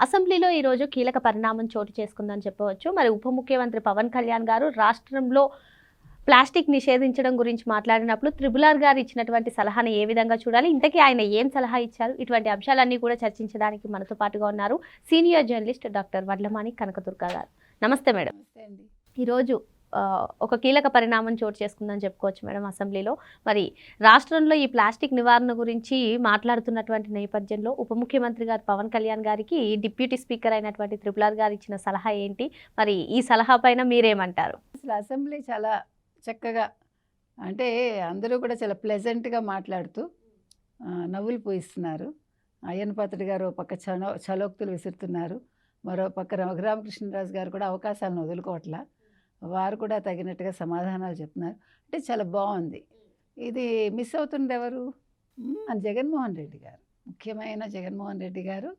అసెంబ్లీలో ఈరోజు కీలక పరిణామం చోటు చేసుకుందని చెప్పవచ్చు. మరి ఉప ముఖ్యమంత్రి పవన్ కళ్యాణ్ గారు రాష్ట్రంలో ప్లాస్టిక్ నిషేధించడం గురించి మాట్లాడినప్పుడు త్రిబుల్ ఆర్ గారు ఇచ్చినటువంటి సలహాని ఏ విధంగా చూడాలి? ఇంతకీ ఆయన ఏం సలహా ఇచ్చారు? ఇటువంటి అంశాలన్నీ కూడా చర్చించడానికి మనతో పాటుగా ఉన్నారు senior journalist doctor Vadlamani Kanakadurga గారు. నమస్తే మేడం. నమస్తే అండి. ఈరోజు ఒక కీలక పరిణామం చోటు చేసుకుందని చెప్పుకోవచ్చు మేడం అసెంబ్లీలో. మరి రాష్ట్రంలో ఈ ప్లాస్టిక్ నివారణ గురించి మాట్లాడుతున్నటువంటి నేపథ్యంలో ఉప ముఖ్యమంత్రి గారు పవన్ కళ్యాణ్ గారికి డిప్యూటీ స్పీకర్ అయినటువంటి త్రిబుల్ ఆర్ గారు ఇచ్చిన సలహా ఏంటి? మరి ఈ సలహా పైన మీరేమంటారు? అసలు అసెంబ్లీ చాలా చక్కగా, అంటే అందరూ కూడా చాలా ప్లెజెంట్గా మాట్లాడుతూ నవ్వులు పూయిస్తున్నారు. అయ్యన్నపాత్రుడు గారు ఒక పక్క చలోక్తులు విసురుతున్నారు, మరో పక్క రఘురామకృష్ణరాజు గారు కూడా అవకాశాలను వదులుకోవట్లా, వారు కూడా తగినట్టుగా సమాధానాలు చెప్తున్నారు. అంటే చాలా బాగుంది. ఇది మిస్ అవుతుంది ఎవరు? మన జగన్మోహన్ రెడ్డి గారు, ముఖ్యమైన జగన్మోహన్ రెడ్డి గారు.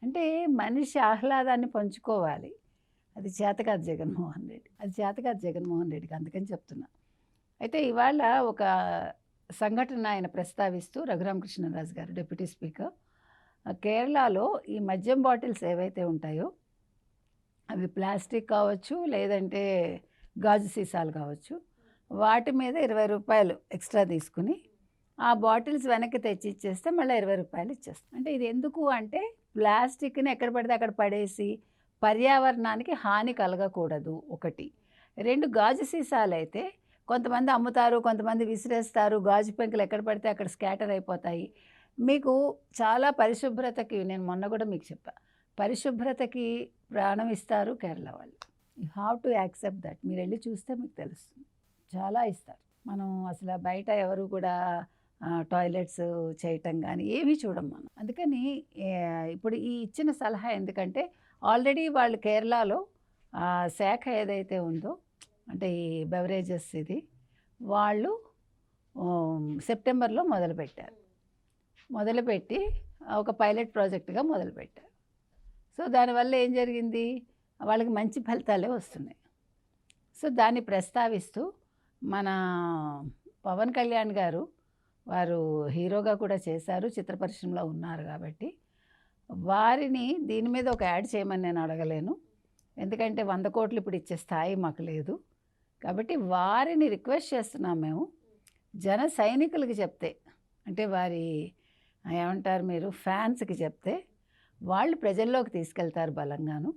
అంటే మనిషి ఆహ్లాదాన్ని పంచుకోవాలి, అది చేతకాదు జగన్మోహన్ రెడ్డి, అది చేతకాదు జగన్మోహన్ రెడ్డికి, అందుకని చెప్తున్నా. అయితే ఇవాళ ఒక సంఘటన ఆయన ప్రస్తావిస్తూ, రఘురామకృష్ణరాజు గారు డిప్యూటీ స్పీకర్, కేరళలో ఈ మద్యం బాటిల్స్ ఏవైతే ఉంటాయో అవి ప్లాస్టిక్ కావచ్చు, లేదంటే గాజు సీసాలు కావచ్చు, వాటి మీద 20 రూపాయలు ఎక్స్ట్రా తీసుకుని ఆ బాటిల్స్ వెనక్కి తెచ్చి ఇచ్చేస్తే మళ్ళీ 20 రూపాయలు ఇచ్చేస్తాం. అంటే ఇది ఎందుకు అంటే, ప్లాస్టిక్ని ఎక్కడ పడితే అక్కడ పడేసి పర్యావరణానికి హాని కలగకూడదు ఒకటి. 2, గాజు సీసాలు అయితే కొంతమంది అమ్ముతారు, కొంతమంది విసిరేస్తారు, గాజు పెంకులు ఎక్కడ పడితే అక్కడ స్కాటర్ అయిపోతాయి. మీకు చాలా పరిశుభ్రతకి, నేను మొన్న కూడా మీకు చెప్పా, పరిశుభ్రతకి ప్రాణం ఇస్తారు కేరళ వాళ్ళు. You have to accept that. మీరు వెళ్ళి చూస్తే మీకు తెలుస్తుంది, చాలా ఇస్తారు. మనం అసలు బయట ఎవరు కూడా టాయిలెట్స్ చేయటం కానీ ఏమీ చూడం మనం. అందుకని ఇప్పుడు ఈ ఇచ్చిన సలహా ఎందుకంటే, ఆల్రెడీ వాళ్ళు కేరళలో శాఖ ఏదైతే ఉందో, అంటే ఈ బెవరేజెస్ ఇది, వాళ్ళు సెప్టెంబర్లో మొదలుపెట్టి ఒక పైలట్ ప్రాజెక్టుగా మొదలుపెట్టారు. సో దానివల్ల ఏం జరిగింది, వాళ్ళకి మంచి ఫలితాలే వస్తున్నాయి. సో దాన్ని ప్రస్తావిస్తూ మన పవన్ కళ్యాణ్ గారు, వారు హీరోగా కూడా చేశారు, చిత్ర పరిశ్రమలో ఉన్నారు కాబట్టి వారిని దీని మీద ఒక యాడ్ చేయమని నేను అడగలేను, ఎందుకంటే 100 కోట్లు ఇప్పుడు ఇచ్చే స్థాయి మాకు లేదు. కాబట్టి వారిని రిక్వెస్ట్ చేస్తున్నాం మేము, జన సైనికులకి చెప్తే, అంటే వారి ఏమంటారు మీరు, ఫ్యాన్స్కి చెప్తే వాళ్ళు ప్రజల్లోకి తీసుకెళ్తారు బలంగాను.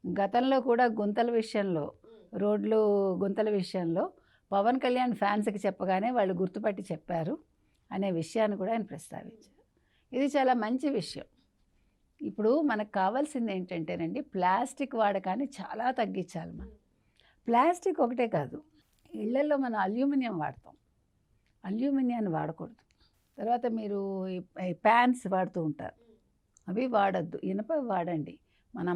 గతంలో కూడా గుంతల విషయంలో, రోడ్లు గుంతల విషయంలో పవన్ కళ్యాణ్ ఫ్యాన్స్కి చెప్పగానే వాళ్ళు గుర్తుపట్టి చెప్పారు అనే విషయాన్ని కూడా ఆయన ప్రస్తావించారు. ఇది చాలా మంచి విషయం. ఇప్పుడు మనకు కావాల్సింది ఏంటంటేనండి, ప్లాస్టిక్ వాడకాన్ని చాలా తగ్గించాలి మనం. ప్లాస్టిక్ ఒకటే కాదు, ఇళ్లలో మనం అల్యూమినియం వాడతాం, అల్యూమినియాన్ని వాడకూడదు. తర్వాత మీరు ఈ ప్యాన్స్ వాడుతూ ఉంటారు, అవి వాడద్దు, ఇనుప వాడండి. మన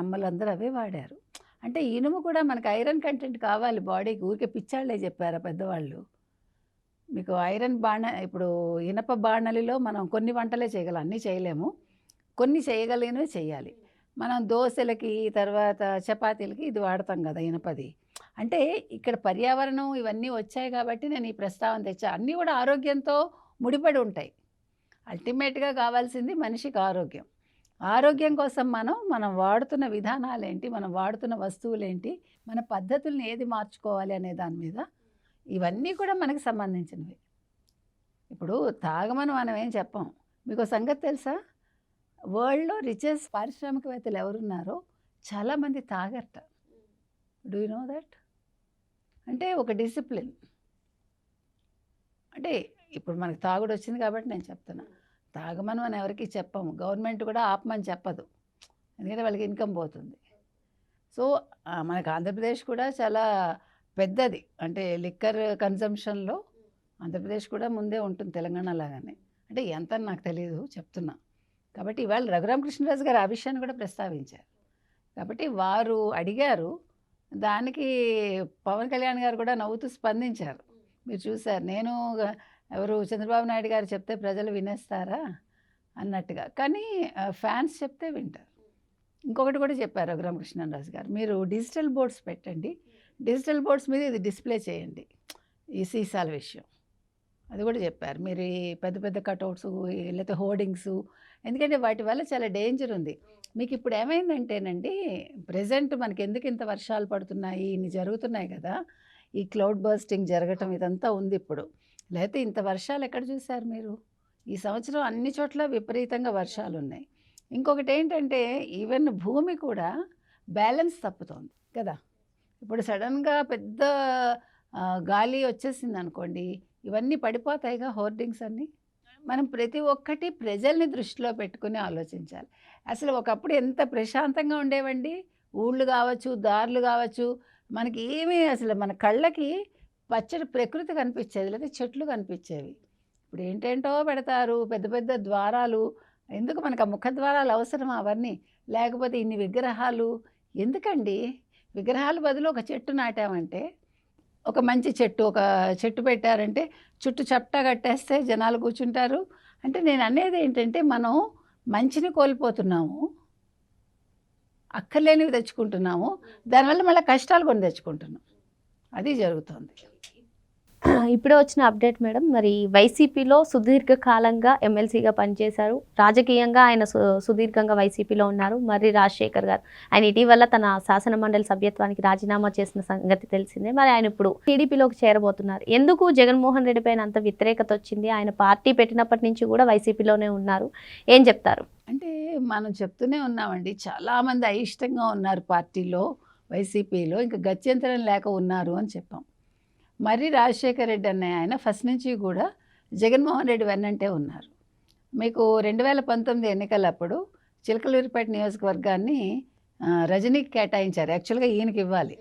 అమ్మలు అందరూ అవే వాడారు. అంటే ఇనుము కూడా మనకు ఐరన్ కంటెంట్ కావాలి బాడీకి, ఊరికే పిచ్చాళ్లే చెప్పారా పెద్దవాళ్ళు. మీకు ఐరన్ ఇప్పుడు ఇనప బాణలిలో మనం కొన్ని వంటలే చేయగలం, అన్నీ చేయలేము, కొన్ని చేయగలిగినవి చేయాలి. మనం దోశలకి, తర్వాత చపాతీలకి ఇది వాడతాం కదా ఇనపది. అంటే ఇక్కడ పర్యావరణం ఇవన్నీ వచ్చాయి కాబట్టి నేను ఈ ప్రస్తావన తెచ్చా. అన్నీ కూడా ఆరోగ్యంతో ముడిపడి ఉంటాయి. అల్టిమేట్గా కావాల్సింది మనిషికి ఆరోగ్యం. ఆరోగ్యం కోసం మనం వాడుతున్న విధానాలు ఏంటి, మనం వాడుతున్న వస్తువులు ఏంటి, మన పద్ధతుల్ని ఏది మార్చుకోవాలి అనే దాని మీద, ఇవన్నీ కూడా మనకు సంబంధించినవి. ఇప్పుడు తాగమని మనం ఏం చెప్పాం. మీకు సంగతి తెలుసా, వరల్డ్లో రిచెస్ట్ పారిశ్రామికవేత్తలు ఎవరున్నారో చాలామంది తాగరట. Do you know that? అంటే ఒక డిసిప్లిన్. అంటే ఇప్పుడు మనకి తాగుడు వచ్చింది కాబట్టి నేను చెప్తున్నా, తాగమని మనం ఎవరికి చెప్పాము, గవర్నమెంట్ కూడా ఆపమని చెప్పదు, ఎందుకంటే వాళ్ళకి ఇన్కమ్ పోతుంది. సో మనకు ఆంధ్రప్రదేశ్ కూడా చాలా పెద్దది, అంటే లిక్కర్ కన్జంప్షన్లో ఆంధ్రప్రదేశ్ కూడా ముందే ఉంటుంది తెలంగాణ లాగానే. అంటే ఎంత నాకు తెలియదు, చెప్తున్నా. కాబట్టి ఇవాళ రఘురామకృష్ణరాజు గారు ఆ విషయాన్ని కూడా ప్రస్తావించారు. కాబట్టి వారు అడిగారు, దానికి పవన్ కళ్యాణ్ గారు కూడా నవ్వుతూ స్పందించారు. మీరు చూశారు, నేను ఎవరు చంద్రబాబు నాయుడు గారు చెప్తే ప్రజలు వినేస్తారా అన్నట్టుగా, కానీ ఫ్యాన్స్ చెప్తే వింటారు. ఇంకొకటి కూడా చెప్పారు రఘురామకృష్ణరాజు గారు, మీరు డిజిటల్ బోర్డ్స్ పెట్టండి, డిజిటల్ బోర్డ్స్ మీద ఇది డిస్ప్లే చేయండి, ఈ సీసాల విషయం, అది కూడా చెప్పారు. మీరు ఈ పెద్ద పెద్ద కటౌట్స్ లేకపోతే హోర్డింగ్స్, ఎందుకంటే వాటి వల్ల చాలా డేంజర్ ఉంది. మీకు ఇప్పుడు ఏమైందంటేనండి, ప్రెజెంట్ మనకి ఎందుకు ఇంత వర్షాలు పడుతున్నాయి, ఇన్ని జరుగుతున్నాయి కదా, ఈ క్లౌడ్ బర్స్టింగ్ జరగటం ఇదంతా ఉంది ఇప్పుడు. లేకపోతే ఇంత వర్షాలు ఎక్కడ చూశారు మీరు? ఈ సంవత్సరం అన్ని చోట్ల విపరీతంగా వర్షాలు ఉన్నాయి. ఇంకొకటి ఏంటంటే, ఈవెన్ భూమి కూడా బ్యాలెన్స్ తప్పుతోంది కదా. ఇప్పుడు సడన్గా పెద్ద గాలి వచ్చేసింది అనుకోండి, ఇవన్నీ పడిపోతాయిగా హోర్డింగ్స్ అన్నీ. మనం ప్రతి ఒక్కటి ప్రజల్ని దృష్టిలో పెట్టుకుని ఆలోచించాలి. అసలు ఒకప్పుడు ఎంత ప్రశాంతంగా ఉండేవండి. ఊళ్ళు కావచ్చు, దారులు కావచ్చు, మనకి ఏమీ అసలు మన కళ్ళకి పచ్చడి ప్రకృతి కనిపించేది, లేదా చెట్లు కనిపించేవి. ఇప్పుడు ఏంటేంటో పెడతారు, పెద్ద పెద్ద ద్వారాలు. ఎందుకు మనకు ఆ ముఖద్వారాలు అవసరమా అవన్నీ? లేకపోతే ఇన్ని విగ్రహాలు ఎందుకండి? విగ్రహాల బదులు ఒక చెట్టు నాటామంటే, ఒక మంచి చెట్టు, ఒక చెట్టు పెట్టారంటే చుట్టూ చప్టా కట్టేస్తే జనాలు కూర్చుంటారు. అంటే నేను అనేది ఏంటంటే, మనం మంచిని కోల్పోతున్నాము, అక్కర్లేనివి తెచ్చుకుంటున్నాము, దానివల్ల మళ్ళీ కష్టాలు కొని తెచ్చుకుంటున్నాం. అది జరుగుతుంది. ఇప్పుడే వచ్చిన అప్డేట్ మేడం, మరి వైసీపీలో సుదీర్ఘకాలంగా ఎమ్మెల్సీగా పనిచేశారు, రాజకీయంగా ఆయన సుదీర్ఘంగా వైసీపీలో ఉన్నారు. మరి రాజశేఖర్ గారు ఆయన ఇటీవల తన శాసన మండలి సభ్యత్వానికి రాజీనామా చేసిన సంగతి తెలిసిందే. మరి ఆయన ఇప్పుడు టీడీపీలోకి చేరబోతున్నారు. ఎందుకు జగన్మోహన్ రెడ్డి పైన అంత వ్యతిరేకత వచ్చింది? ఆయన పార్టీ పెట్టినప్పటి నుంచి కూడా వైసీపీలోనే ఉన్నారు, ఏం చెప్తారు? అంటే మనం చెప్తూనే ఉన్నామండి, చాలామంది అయిష్టంగా ఉన్నారు పార్టీలో, వైసీపీలో, ఇంకా గత్యంతరం లేక ఉన్నారు అని చెప్పాం. మరి రాజశేఖర్ రెడ్డి అనే ఆయన ఫస్ట్ నుంచి కూడా జగన్మోహన్ రెడ్డి వెన్నంటే ఉన్నారు. మీకు 2019 ఎన్నికలప్పుడు చిలకలూరిపేట నియోజకవర్గాన్ని రజనీకి కేటాయించారు. యాక్చువల్గా ఈయనకి ఇవ్వాలి.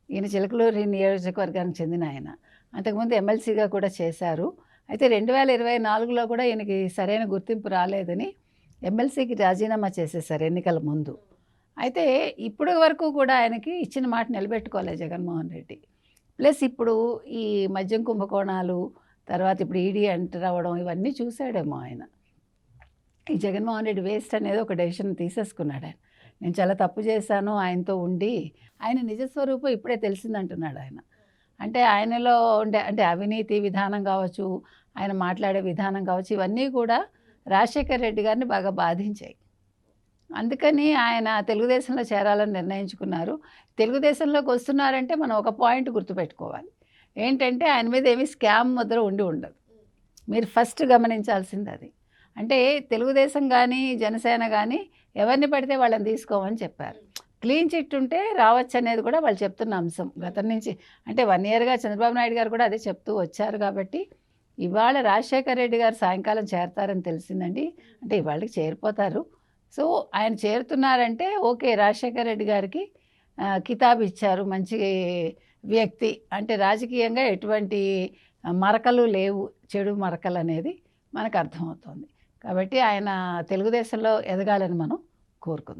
ఈయన చిలకలూరి నియోజకవర్గానికి చెందిన ఆయన. అంతకుముందు ఎమ్మెల్సీగా కూడా చేశారు. అయితే 2024లో కూడా ఈయనకి సరైన గుర్తింపు రాలేదని ఎమ్మెల్సీకి రాజీనామా చేసేసారు ఎన్నికల ముందు. అయితే ఇప్పటి వరకు కూడా ఆయనకి ఇచ్చిన మాట నిలబెట్టుకోలేదు జగన్మోహన్ రెడ్డి. ప్లస్ ఇప్పుడు ఈ మద్యం కుంభకోణాలు, తర్వాత ఇప్పుడు ఈడీ ఎంటర్ అవ్వడం, ఇవన్నీ చూశాడేమో ఆయన. ఈ జగన్మోహన్ రెడ్డి వేస్ట్ అనేది ఒక డెసిషన్ తీసేసుకున్నాడు ఆయన. నేను చాలా తప్పు చేశాను ఆయనతో ఉండి, ఆయన నిజస్వరూపం ఇప్పుడే తెలిసిందంటున్నాడు ఆయన. అంటే ఆయనలో ఉండే అంటే అవినీతి విధానం కావచ్చు, ఆయన మాట్లాడే విధానం కావచ్చు, ఇవన్నీ కూడా రాజశేఖర్ రెడ్డి గారిని బాగా బాధించాయి. అందుకని ఆయన తెలుగుదేశంలో చేరాలని నిర్ణయించుకున్నారు. తెలుగుదేశంలోకి వస్తున్నారంటే మనం ఒక పాయింట్ గుర్తుపెట్టుకోవాలి. ఏంటంటే ఆయన మీద ఏమీ స్కామ్ ముద్ర ఉండదు. మీరు ఫస్ట్ గమనించాల్సింది అది. అంటే తెలుగుదేశం కానీ జనసేన కానీ ఎవరిని పడితే వాళ్ళని తీసుకోమని చెప్పారు. క్లీన్ చిట్ ఉంటే రావచ్చు అనేది కూడా వాళ్ళు చెప్తున్న అంశం గతం నుంచి. అంటే 1 ఇయర్గా చంద్రబాబు నాయుడు గారు కూడా అదే చెప్తూ వచ్చారు. కాబట్టి ఇవాళ రాజశేఖర్ రెడ్డి గారు సాయంకాలం చేరతారని తెలిసిందండి. అంటే ఇవాళకి చేరిపోతారు. సో ఆయన చేరుతున్నారంటే ఓకే, రాజశేఖర్ రెడ్డి గారికి కితాబు ఇచ్చారు, మంచి వ్యక్తి. అంటే రాజకీయంగా ఎటువంటి మరకలు లేవు, చెడు మరకలు అనేది మనకు అర్థమవుతుంది. కాబట్టి ఆయన తెలుగుదేశంలో ఎదగాలని మనం కోరుకుందాం.